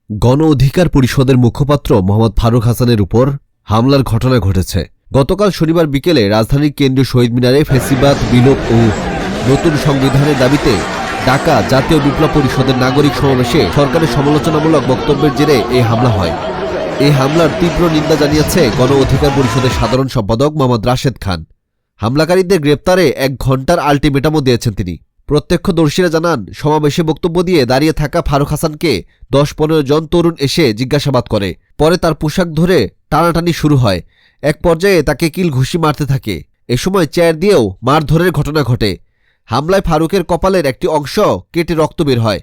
গণ অধিকার পরিষদের মুখপাত্র মোহাম্মদ ফারুক হাসানের উপর হামলার ঘটনা ঘটেছে। গতকাল শনিবার বিকেলে রাজধানীর কেন্দ্রীয় শহীদ মিনারে ফ্যাসিবাদ বিলোপ ও নতুন সংবিধানের দাবিতে ডাকা জাতীয় বিপ্লব পরিষদের নাগরিক সমাবেশে সরকারের সমালোচনামূলক বক্তব্যের জেরে এই হামলা হয়। এই হামলার তীব্র নিন্দা জানিয়েছে গণ অধিকার পরিষদের সাধারণ সম্পাদক মোহাম্মদ রাশেদ খান। হামলাকারীদের গ্রেপ্তারে 1 ঘণ্টার আলটিমেটামও দিয়েছেন তিনি। প্রত্যক্ষদর্শীরা জানান, সমাবেশে বক্তব্য দিয়ে দাঁড়িয়ে থাকা ফারুক হাসানকে 10-15 জন তরুণ এসে জিজ্ঞাসাবাদ করে। পরে তার পোশাক ধরে টানাটানি শুরু হয়। এক পর্যায়ে তাকে কিল ঘুষি মারতে থাকে। এ সময় চেয়ার দিয়েও মারধরের ঘটনা ঘটে। হামলায় ফারুকের কপালের একটি অংশ কেটে রক্ত বের হয়।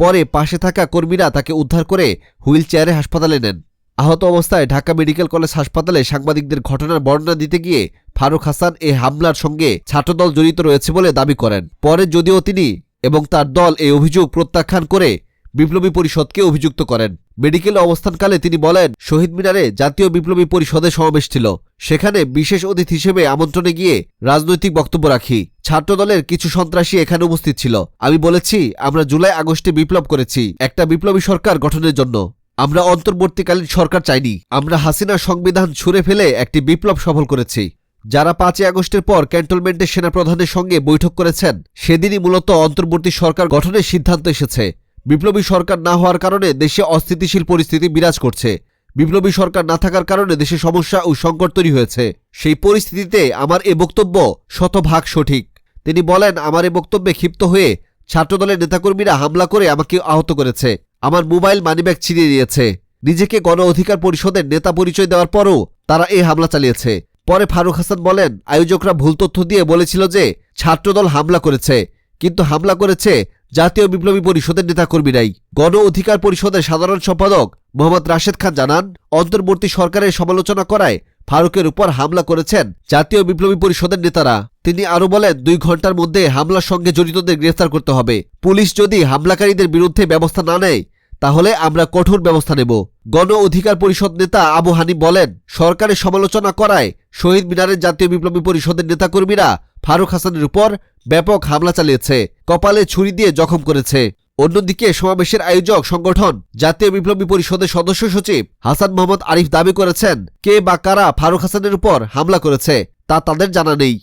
পরে পাশে থাকা কর্মীরা তাকে উদ্ধার করে হুইল চেয়ারে হাসপাতালে নেন। আহত অবস্থায় ঢাকা মেডিকেল কলেজ হাসপাতালে সাংবাদিকদের ঘটনার বর্ণনা দিতে গিয়ে ফারুক হাসান এই হামলার সঙ্গে ছাত্রদল জড়িত রয়েছে বলে দাবি করেন। পরে যদিও তিনি এবং তার দল এই অভিযোগ প্রত্যাখ্যান করে বিপ্লবী পরিষদকে অভিযুক্ত করেন। মেডিকেলে অবস্থানকালে তিনি বলেন, শহীদ মিনারে জাতীয় বিপ্লবী পরিষদের সমাবেশ ছিল। সেখানে বিশেষ অতিথি হিসেবে আমন্ত্রণে গিয়ে রাজনৈতিক বক্তব্য রাখি। ছাত্রদলের কিছু সন্ত্রাসী এখানে উপস্থিত ছিল। আমি বলেছি, আমরা জুলাই আগস্টে বিপ্লব করেছি একটা বিপ্লবী সরকার গঠনের জন্য। আমরা অন্তর্বর্তীকালীন সরকার চাইনি। আমরা হাসিনার সংবিধান ছুঁড়ে ফেলে একটি বিপ্লব সফল করেছি। যারা 5 আগস্টের পর ক্যান্টনমেন্টের সেনাপ্রধানের সঙ্গে বৈঠক করেছেন, সেদিনই মূলত অন্তর্বর্তী সরকার গঠনের সিদ্ধান্ত এসেছে। বিপ্লবী সরকার না হওয়ার কারণে দেশে অস্থিতিশীল পরিস্থিতি বিরাজ করছে। বিপ্লবী সরকার না থাকার কারণে দেশে সমস্যা ও সংকট তৈরি হয়েছে। সেই পরিস্থিতিতে আমার এ বক্তব্য শতভাগ সঠিক। তিনি বলেন, আমার এ বক্তব্যে ক্ষিপ্ত হয়ে ছাত্রদলের নেতাকর্মীরা হামলা করে আমাকে আহত করেছে। আমার মোবাইল মানিব্যাগ ছিনিয়ে নিয়েছে। নিজেকে গণ অধিকার পরিষদের নেতা পরিচয় দেওয়ার পরও তারা এই হামলা চালিয়েছে। পরে ফারুক হাসান বলেন, আয়োজকরা ভুল তথ্য দিয়ে বলেছিল যে ছাত্রদল হামলা করেছে, কিন্তু হামলা করেছে জাতীয় বিপ্লবী পরিষদের নেতাকর্মীরাই। গণ অধিকার পরিষদের সাধারণ সম্পাদক মোহাম্মদ রাশেদ খান জানান, অন্তর্বর্তী সরকারের সমালোচনা করায় ফারুকের উপর হামলা করেছেন জাতীয় বিপ্লবী পরিষদের নেতারা। তিনি আরো বলেন, 2 ঘণ্টার মধ্যে হামলার সঙ্গে জড়িতদের গ্রেফতার করতে হবে। পুলিশ যদি হামলাকারীদের বিরুদ্ধে ব্যবস্থা না নেয়, তাহলে আমরা কঠোর ব্যবস্থা নেব। গণ অধিকার পরিষদ নেতা আবু হানিফ বলেন, সরকারের সমালোচনা করায় শহীদ মিনারের জাতীয় বিপ্লবী পরিষদের নেতাকর্মীরা ফারুক হাসানের উপর ব্যাপক হামলা চালিয়েছে, কপালে ছুরি দিয়ে জখম করেছে। অন্যদিকে সমাবেশের আয়োজক সংগঠন জাতীয় বিপ্লবী পরিষদের সদস্য সচিব হাসান মোহাম্মদ আরিফ দাবি করেছেন, কে বা কারা ফারুক হাসানের উপর হামলা করেছে তা তাদের জানা নেই।